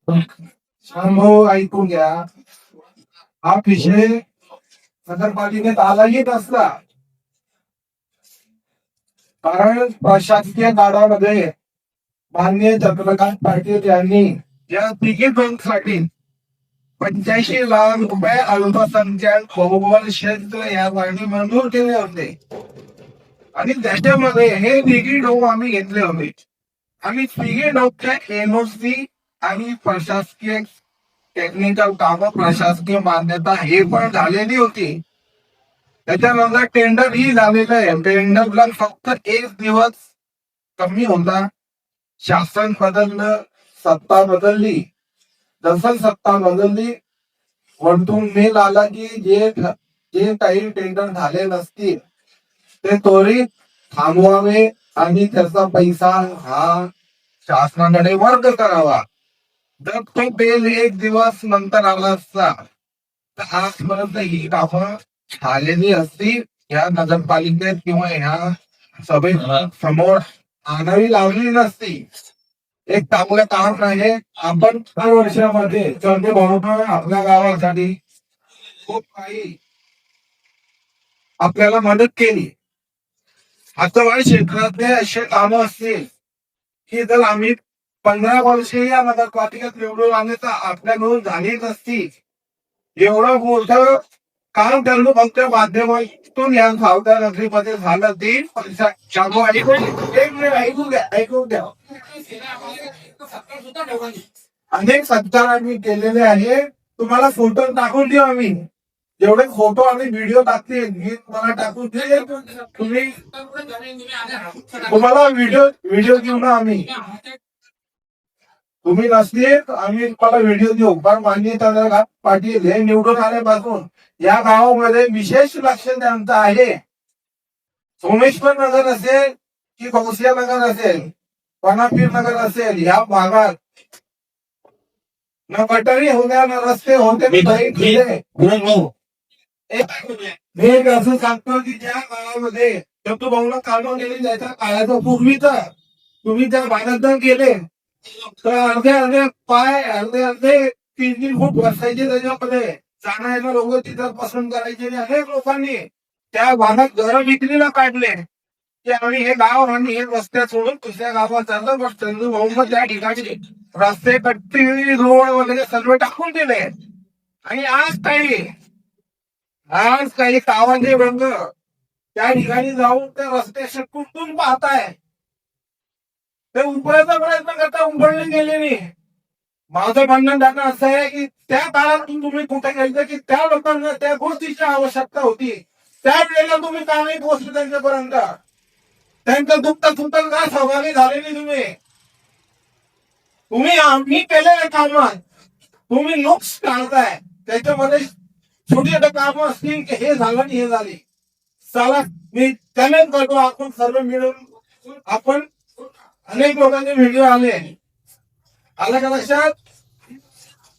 भाऊ ऐकून घ्या. हा विषय नगरपालिकेत आलाही नसला, कारण प्रशासकीय काळामध्ये माननीय चंद्रकांत पाटील यांनी या तिघी साठी 85 लाख रुपये अल्पसंख्याक बहुबल क्षेत्र या साठी मंजूर केले होते. आणि त्याच्यामध्ये हे तिघी डोक आम्ही घेतले होते. आम्ही तिघी डोकच्या एनओसी आणि प्रशासकीय टेक्निकल काम, प्रशासकीय मान्यता हे पण झालेली होती. त्याच्यानंतर टेंडर ही झालेलं आहे. टेंडरला फक्त 1 दिवस कमी होता. शासन बदललं, सत्ता बदलली. जसं सत्ता बदलली, वरतून मेल आला की जे काही टेंडर झाले नसतील ते त्वरित थांबवावे आणि त्याचा पैसा हा शासनाकडे वर्ग करावा. जर तो बिल 1 दिवस नंतर आला असता तर आजपर्यंत ही कामं झालेली असती. या नगरपालिकेत किंवा ह्या सभेत समोर आणावी लावली नसती. एक चांगलं काम आहे. आपण 4 वर्षामध्ये चंदे भाऊनं आपल्या गावासाठी खूप काही आपल्याला मदत केली. आता क्षेत्रातले असे काम असतील की जर आम्ही 15 वर्षे या नगरपालिकेत निवडून आले तर आपल्याकडून झाली नसती. एवढं मोठं काम त्यांना फक्त माध्यमातून या सावधान नगरीमध्ये झालं. 3 वर्षात ऐकून द्या. अनेक सत्कार आम्ही केलेले आहे. तुम्हाला फोटो टाकून देऊ आम्ही. जेवढे फोटो आणि व्हिडिओ टाकतील मी तुम्हाला टाकून देईल. तुम्हाला व्हिडिओ देऊ ना आम्ही. तुम्ही नसले आम्ही तुम्हाला व्हिडिओ देऊ. पण माननीय चंद्रकांत पाटील हे निवडून आल्यापासून या गावामध्ये विशेष लक्ष त्यांचं आहे. सोमेश्वर नगर असेल की कौसिया नगर असेल, पनापीर नगर असेल, या भागात न गटारी होत्या न रस्ते होते. मी असं सांगतो की ज्या काळामध्ये शब्द भाऊला काढून गेले त्याच्या काळाच्या पूर्वीच तुम्ही त्या भागात गेले तर अर्धे पाय अर्धे 3-3 फूट बसायचे. त्याच्यामध्ये जाणाऱ्या लोक तिथं पसंत करायचे. अनेक लोकांनी त्या भागात घर विक्रीला काढले की आम्ही हे गाव आणि हे रस्ते सोडून दुसऱ्या गावात चाललो. पण चंदू भाऊ त्या ठिकाणी रस्ते कट्टी रोड वगैरे सर्व टाकून दिले. आणि आज काही गावांचे रंग त्या ठिकाणी जाऊन ते रस्ते कुठून पाहताय ते उंबरायचा प्रयत्न करता, उंबरले गेले नाही. माझं म्हणणं त्यांना असं आहे की त्या काळातून तुम्ही कुठे गेलं की त्या लोकांना त्या गोष्टीची आवश्यकता होती. त्यावेळेला तुम्ही का नाही पोहोचले त्यांच्यापर्यंत? त्यांचं दुःख तुमचं का सहभागी झालेली तुम्ही आम्ही केलेल्या कामात तुम्ही नुक्स टाळताय. त्याच्यामध्ये छोटी छोटे काम असतील की हे झालं आणि हे झाले. चला मी त्याने करतो. आपण सर्व मिळून आपण अनेक लोकांचे व्हिडिओ आले का लक्षात?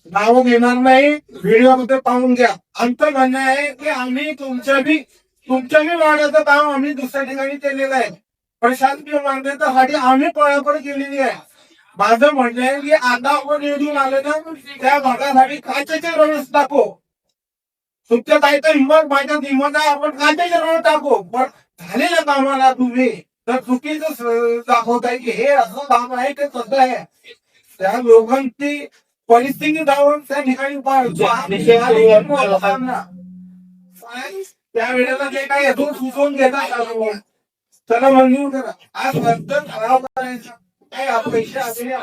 नाव घेणार नाही. व्हिडिओ मध्ये पाहून घ्या. आमचं म्हणणं आहे की आम्ही तुमच्या बी वाड्याचं काम आम्ही दुसऱ्या ठिकाणी केलेलं आहे. प्रशासकीय मान्यतेसाठी आम्ही पळापळ केलेली आहे. माझं म्हणणं आहे की आता आपण निवडून आले ना त्या भागासाठी काचेचे रस दाखव. तुमच्या काही तर हिंमत माझ्या हिंमत आहे. आपण काचेचे रस टाकू. पण झालेल्या कामाला तुम्ही तर चुकीचं दाखवताय की हे असं काम आहे ते कसं आहे. त्या लोकांची परिस्थिती जाऊन त्या ठिकाणी त्या वेळेला जे काही अजून सुचवून घेतात त्याला मंजूर करा. आज खराब करायचं काही पैसे आलेले